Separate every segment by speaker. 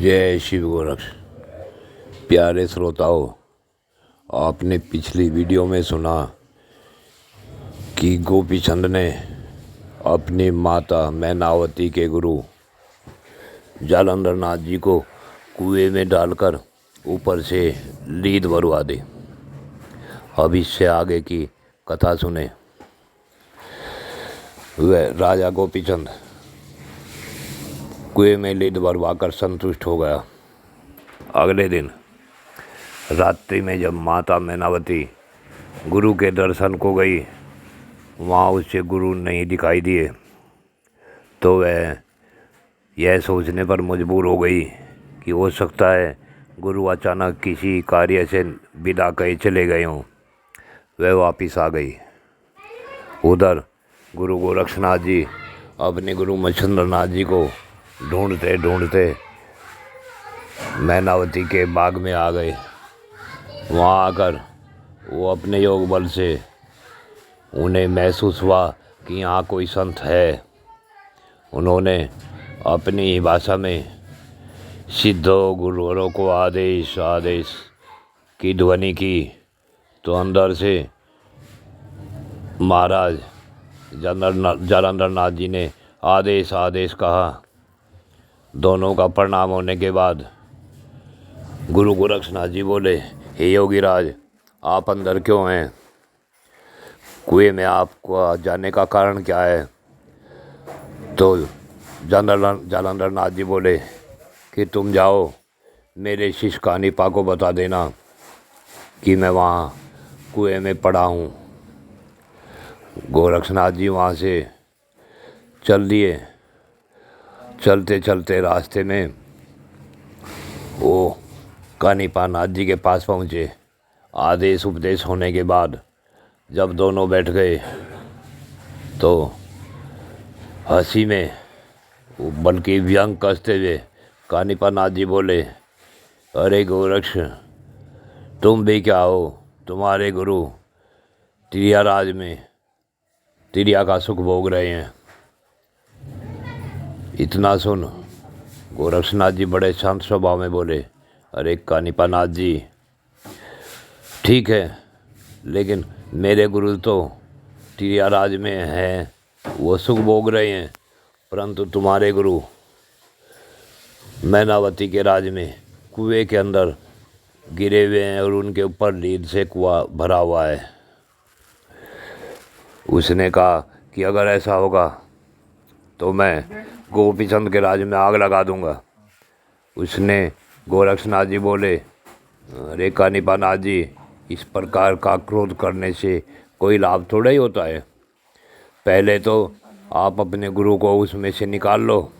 Speaker 1: जय शिव गोरक्ष। प्यारे श्रोताओं, आपने पिछली वीडियो में सुना कि गोपी चंद ने अपनी माता मैनावती के गुरु जालंधर नाथ जी को कुएं में डालकर ऊपर से लीद भरवा दी। अब इससे आगे की कथा सुने। वह राजा गोपी चंद कुएं में लीद भरवाकर संतुष्ट हो गया। अगले दिन रात्रि में जब माता मैनावती गुरु के दर्शन को गई, वहाँ उससे गुरु नहीं दिखाई दिए, तो वह यह सोचने पर मजबूर हो गई कि हो सकता है गुरु अचानक किसी कार्य से विदा कहे चले गए हों। वह वापिस आ गई। उधर गुरु गोरक्षनाथ जी अपने गुरु मच्छिंद्रनाथ जी को ढूंढते ढूंढते मैनावती के बाग में आ गए। वहाँ आकर वो अपने योग बल से उन्हें महसूस हुआ कि यहाँ कोई संत है। उन्होंने अपनी ही भाषा में सिद्धों गुरुवरों को आदेश आदेश की ध्वनि की, तो अंदर से महाराज जालंधर नाथ जी ने आदेश आदेश कहा। दोनों का प्रणाम होने के बाद गुरु गोरक्षनाथ जी बोले, हे योगीराज, आप अंदर क्यों हैं? कुएं में आपको जाने का कारण क्या है? तो जालंधर नाथ जी बोले कि तुम जाओ, मेरे शिष्य कानिपा को बता देना कि मैं वहाँ कुएं में पड़ा हूँ। गोरक्षनाथ जी वहाँ से चल दिए। चलते चलते रास्ते में वो कानिपा नाथ जी के पास पहुँचे। आदेश उपदेश होने के बाद जब दोनों बैठ गए तो हंसी में बल्कि व्यंग कसते हुए कानिपा नाथ जी बोले, अरे गोरक्ष, तुम भी क्या हो? तुम्हारे गुरु तिरिया राज में तिरिया का सुख भोग रहे हैं। इतना सुन गोरक्षनाथ जी बड़े शांत स्वभाव में बोले, अरे कानिपा नाथ जी, ठीक है, लेकिन मेरे गुरु तो तिरिया राज में हैं, वो सुख भोग रहे हैं, परंतु तुम्हारे गुरु मैनावती के राज में कुएं के अंदर गिरे हुए हैं और उनके ऊपर लीद से कुआं भरा हुआ है। उसने कहा कि अगर ऐसा होगा तो मैं गोपी चंद के राज में आग लगा दूंगा। उसने गोरक्षनाथ जी बोले, अरे कानिपा नाथ जी, इस प्रकार का क्रोध करने से कोई लाभ थोड़ा ही होता है। पहले तो आप अपने गुरु को उसमें से निकाल लो,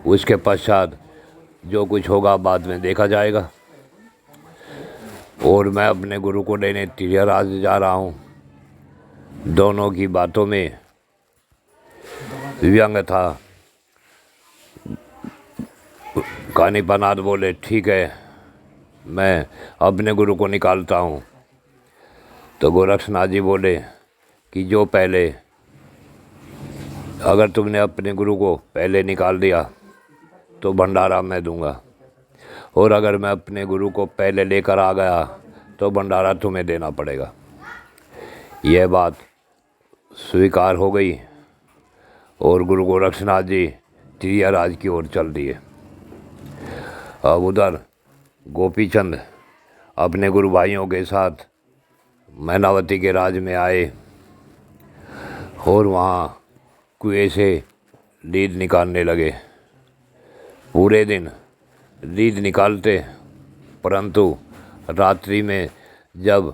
Speaker 1: उसके पश्चात जो कुछ होगा बाद में देखा जाएगा। और मैं अपने गुरु को लेने तिरिया राज जा रहा हूँ। दोनों की बातों में व्यंग था। कानिपा नाथ बोले, ठीक है, मैं अपने गुरु को निकालता हूँ। तो गोरक्षनाथ जी बोले कि जो पहले, अगर तुमने अपने गुरु को पहले निकाल दिया तो भंडारा मैं दूंगा, और अगर मैं अपने गुरु को पहले लेकर आ गया तो भंडारा तुम्हें देना पड़ेगा। यह बात स्वीकार हो गई और गुरु गोरक्षनाथ जी तिरिया राज की ओर चल दिए। अब उधर गोपी चंद अपने गुरु भाइयों के साथ मैनावती के राज में आए और वहाँ कुएं से लीद निकालने लगे। पूरे दिन लीद निकालते, परंतु रात्रि में जब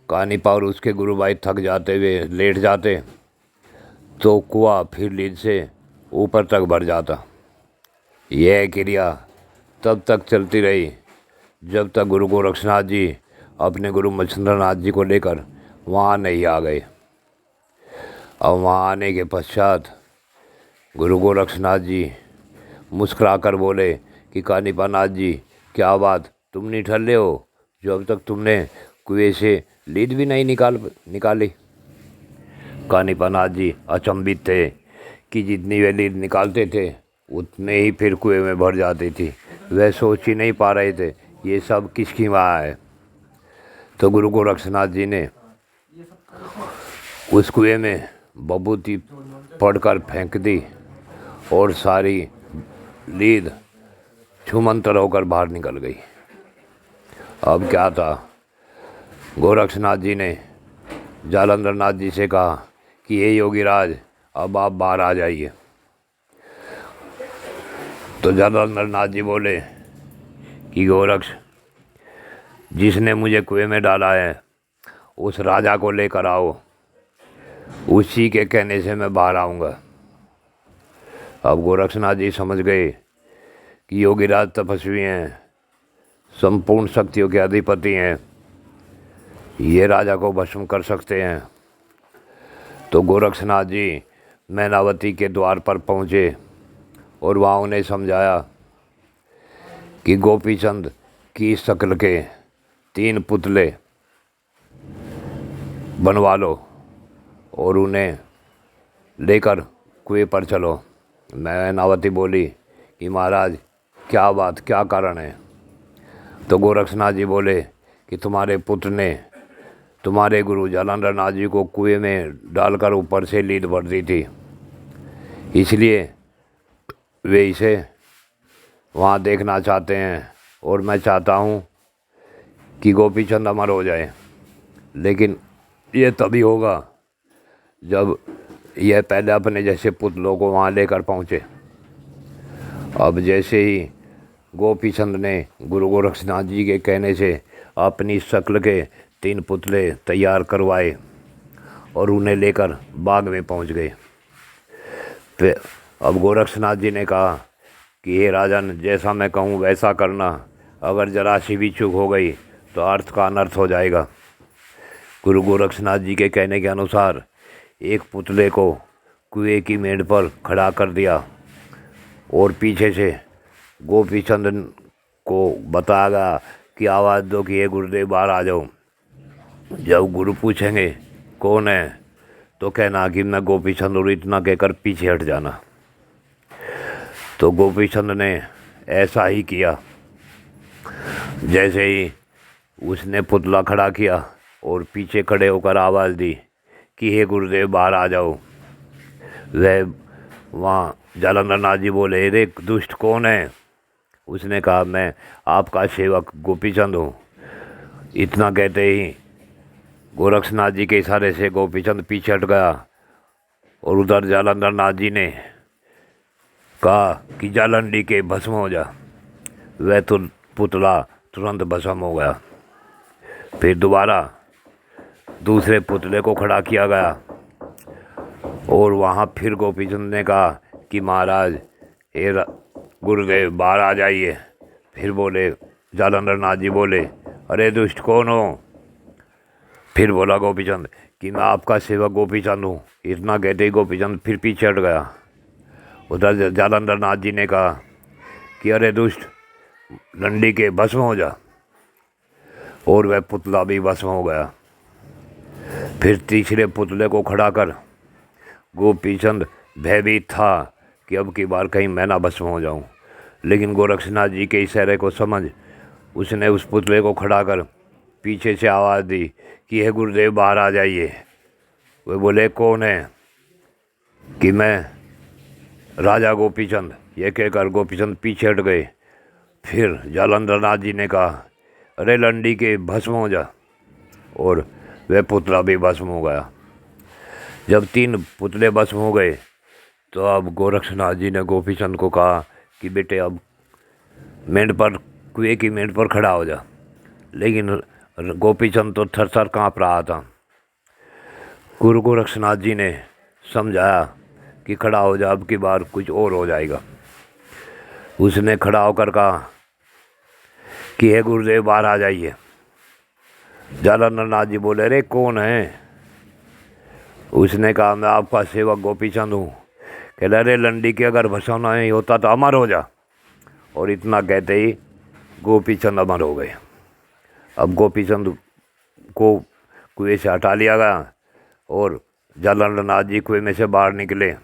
Speaker 1: कानिपा और उसके गुरु भाई थक जाते हुए लेट जाते तो कुआं फिर लीद से ऊपर तक भर जाता। यह क्रिया तब तक चलती रही जब तक गुरु गोरक्षनाथ जी अपने गुरु मच्छिंद्रनाथ जी को लेकर वहाँ नहीं आ गए। अब वहाँ आने के पश्चात गुरु गोरक्षनाथ जी मुस्कुराकर बोले कि कानिपा नाथ जी, क्या बात, तुम निठल्ले हो जो अब तक तुमने कुएं से लीद भी नहीं निकाली? कानिपा नाथ जी अचंभित थे कि जितनी वे लीद निकालते थे उतने ही फिर कुएं में भर जाती थी। वह सोच ही नहीं पा रहे थे ये सब किसकी वहाँ है। तो गुरु गोरक्षनाथ जी ने उस कुएं में बबूती पड़कर फेंक दी और सारी लीद छूमंतर होकर बाहर निकल गई। अब क्या था, गोरक्षनाथ जी ने जालंधर नाथ जी से कहा कि हे योगीराज, अब आप बाहर आ जाइए। तो जालंधर नाथ जी बोले कि गोरक्ष, जिसने मुझे कुएं में डाला है उस राजा को लेकर आओ, उसी के कहने से मैं बाहर आऊँगा। अब गोरक्षनाथ जी समझ गए कि योगीराज तपस्वी हैं, संपूर्ण शक्तियों के अधिपति हैं, ये राजा को भस्म कर सकते हैं। तो गोरक्षनाथ जी मैनावती के द्वार पर पहुँचे और वहाँ उन्हें समझाया कि गोपीचंद की शक्ल के 3 पुतले बनवा लो और उन्हें लेकर कुएं पर चलो। मैनावती बोली कि महाराज, क्या बात, क्या कारण है। तो गोरक्षनाथ जी बोले कि तुम्हारे पुत्र ने तुम्हारे गुरु जालंधर नाथ जी को कुएं में डालकर ऊपर से लीद भर दी थी, इसलिए वे इसे वहाँ देखना चाहते हैं और मैं चाहता हूँ कि गोपीचंद अमर हो जाए। लेकिन ये तभी होगा जब यह पहले अपने जैसे पुतलों को वहाँ लेकर पहुँचे। अब जैसे ही गोपीचंद ने गुरु गोरक्षनाथ जी के कहने से अपनी शक्ल के 3 पुतले तैयार करवाए और उन्हें लेकर बाग में पहुँच गए। फिर अब गोरक्षनाथ जी ने कहा कि हे राजन, जैसा मैं कहूँ वैसा करना, अगर जरा सी भी चूक हो गई तो अर्थ का अनर्थ हो जाएगा। गुरु गोरक्षनाथ जी के कहने के अनुसार एक पुतले को कुएं की मेड़ पर खड़ा कर दिया और पीछे से गोपीचंद को बताया कि आवाज़ दो कि हे गुरुदेव, बाहर आ जाओ। जब गुरु पूछेंगे कौन है तो कहना कि मैं गोपीचंद, और इतना कहकर पीछे हट जाना। तो गोपीचंद ने ऐसा ही किया। जैसे ही उसने पुतला खड़ा किया और पीछे खड़े होकर आवाज़ दी कि हे गुरुदेव, बाहर आ जाओ, वह वहाँ जालंधर नाथ जी बोले, अरे दुष्ट, कौन है। उसने कहा, मैं आपका सेवक गोपीचंद हूँ। इतना कहते ही गोरक्षनाथ जी के इशारे से गोपीचंद पीछे हट गया और उधर जालंधर नाथ जी ने कहा कि जालंडी के भस्म हो जा। वह तो पुतला तुरंत भस्म हो गया। फिर दोबारा दूसरे पुतले को खड़ा किया गया और वहाँ फिर गोपीचंद ने कहा कि महाराज, हे गुरुदेव, बाहर आ जाइए। फिर बोले जालंधर नाथ जी बोले, अरे दुष्ट, कौन हो। फिर बोला गोपीचंद कि मैं आपका सेवक गोपीचंद हूँ। इतना कहते ही गोपीचंद फिर पीछे हट गया। उधर जालंधर नाथ जी ने कहा कि अरे दुष्ट, लंडी के भस्म हो जा, और वह पुतला भी भस्म हो गया। फिर तीसरे पुतले को खड़ा कर गोपीचंद भयभीत था कि अब की बार कहीं मैं ना भस्म हो जाऊं। लेकिन गोरक्षनाथ जी के इशारे को समझ उसने उस पुतले को खड़ा कर पीछे से आवाज़ दी कि हे गुरुदेव, बाहर आ जाइए। वे बोले, कौन है। कि मैं राजा गोपीचंद। ये कहकर गोपीचंद पीछे हट गए। फिर जालंधर नाथ जी ने कहा, अरे लंडी के भस्म हो जा, और वह पुतला भी भस्म हो गया। जब 3 पुतले भस्म हो गए तो अब गोरक्षनाथ जी ने गोपीचंद को कहा कि बेटे, अब मेंढ पर, कुएं की मेंढ पर खड़ा हो जा। लेकिन गोपीचंद तो थर-थर काँप रहा था। गुरु गोरक्षनाथ जी ने समझाया कि खड़ा हो जा, अब की बार कुछ और हो जाएगा। उसने खड़ा होकर कहा कि हे गुरुदेव, बाहर आ जाइए। जालंधर नाथ जी बोले, अरे कौन है। उसने कहा, मैं आपका सेवक गोपीचंद हूँ। कह रहे, अरे लंडी के अगर भस्म नहीं होता तो अमर हो जा। और इतना कहते ही गोपीचंद अमर हो गए। अब गोपीचंद को कुएं से हटा लिया गया और जालंधर नाथ जी कुएं में से बाहर निकले।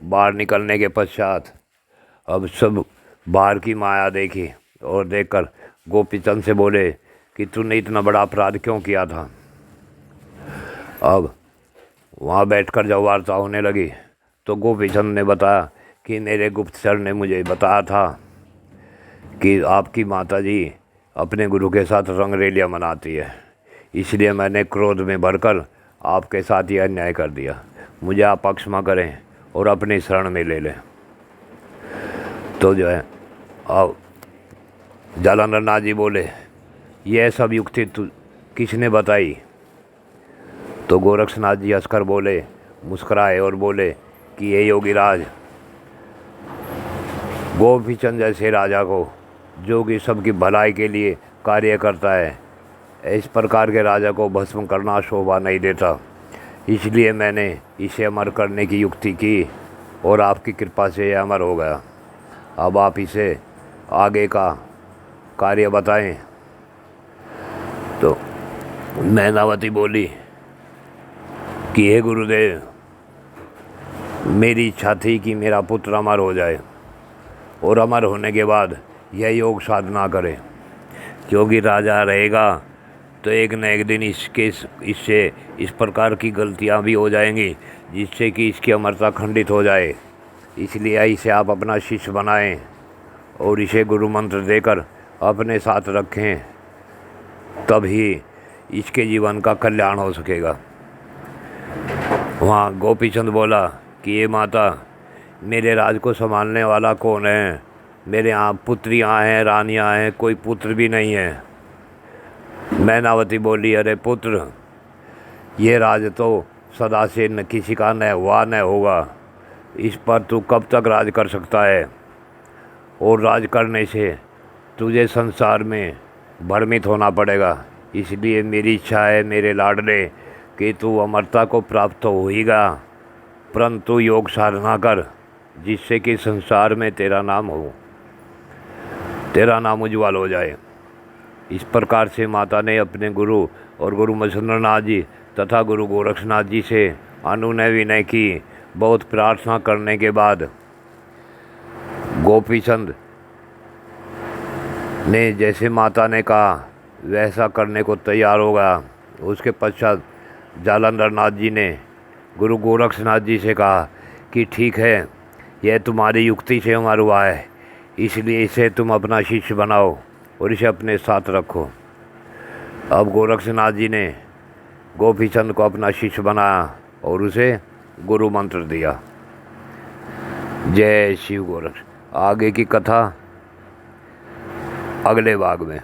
Speaker 1: बाहर निकलने के पश्चात अब सब बाहर की माया देखी और देखकर गोपीचंद से बोले कि तूने इतना बड़ा अपराध क्यों किया था। अब वहाँ बैठकर जब वार्ता होने लगी तो गोपीचंद ने बताया कि मेरे गुप्तचर ने मुझे बताया था कि आपकी माता जी अपने गुरु के साथ रंगरेलियाँ मनाती है, इसलिए मैंने क्रोध में भरकर आपके साथ ये अन्याय कर दिया। मुझे आप क्षमा करें और अपनी शरण में ले लें। तो जो है अब जालंधर नाथ जी बोले, यह सब युक्ति किसने बताई। तो गोरक्षनाथ जी हंसकर बोले, मुस्कुराए और बोले कि ये योगीराज गोपीचंद जैसे राजा को, जो कि सबकी भलाई के लिए कार्य करता है, इस प्रकार के राजा को भस्म करना शोभा नहीं देता, इसलिए मैंने इसे अमर करने की युक्ति की और आपकी कृपा से यह अमर हो गया। अब आप इसे आगे का कार्य बताएं। तो मैनावती बोली कि हे गुरुदेव, मेरी इच्छा थी कि मेरा पुत्र अमर हो जाए और अमर होने के बाद यह योग साधना करे, क्योंकि राजा रहेगा तो एक न एक दिन इससे इस प्रकार की गलतियां भी हो जाएंगी जिससे कि इसकी अमरता खंडित हो जाए। इसलिए इसे आप अपना शिष्य बनाएं और इसे गुरु मंत्र देकर अपने साथ रखें, तभी इसके जीवन का कल्याण हो सकेगा। वहाँ गोपीचंद बोला कि ये माता, मेरे राज को संभालने वाला कौन है। मेरे यहाँ पुत्रियाँ हैं, रानियाँ हैं, कोई पुत्र भी नहीं है। मैनावती बोली, अरे पुत्र, ये राज तो सदा से न किसी का न हुआ न होगा, इस पर तू कब तक राज कर सकता है। और राज करने से तुझे संसार में भ्रमित होना पड़ेगा। इसलिए मेरी इच्छा है मेरे लाडले कि तू अमरता को प्राप्त तो होगा, परंतु योग साधना कर जिससे कि संसार में तेरा नाम हो, तेरा नाम उज्ज्वल हो जाए। इस प्रकार से माता ने अपने गुरु और गुरु मच्छिंद्रनाथ जी तथा गुरु गोरक्षनाथ जी से अनुनय विनय की। बहुत प्रार्थना करने के बाद गोपीचंद ने जैसे माता ने कहा वैसा करने को तैयार हो गया। उसके पश्चात जालंधर नाथ जी ने गुरु गोरक्षनाथ जी से कहा कि ठीक है, यह तुम्हारी युक्ति से अमर हुआ है, इसलिए इसे तुम अपना शिष्य बनाओ और इसे अपने साथ रखो। अब गोरक्षनाथ जी ने गोपीचंद को अपना शिष्य बनाया और उसे गुरु मंत्र दिया। जय शिव गोरक्ष। आगे की कथा अगले भाग में।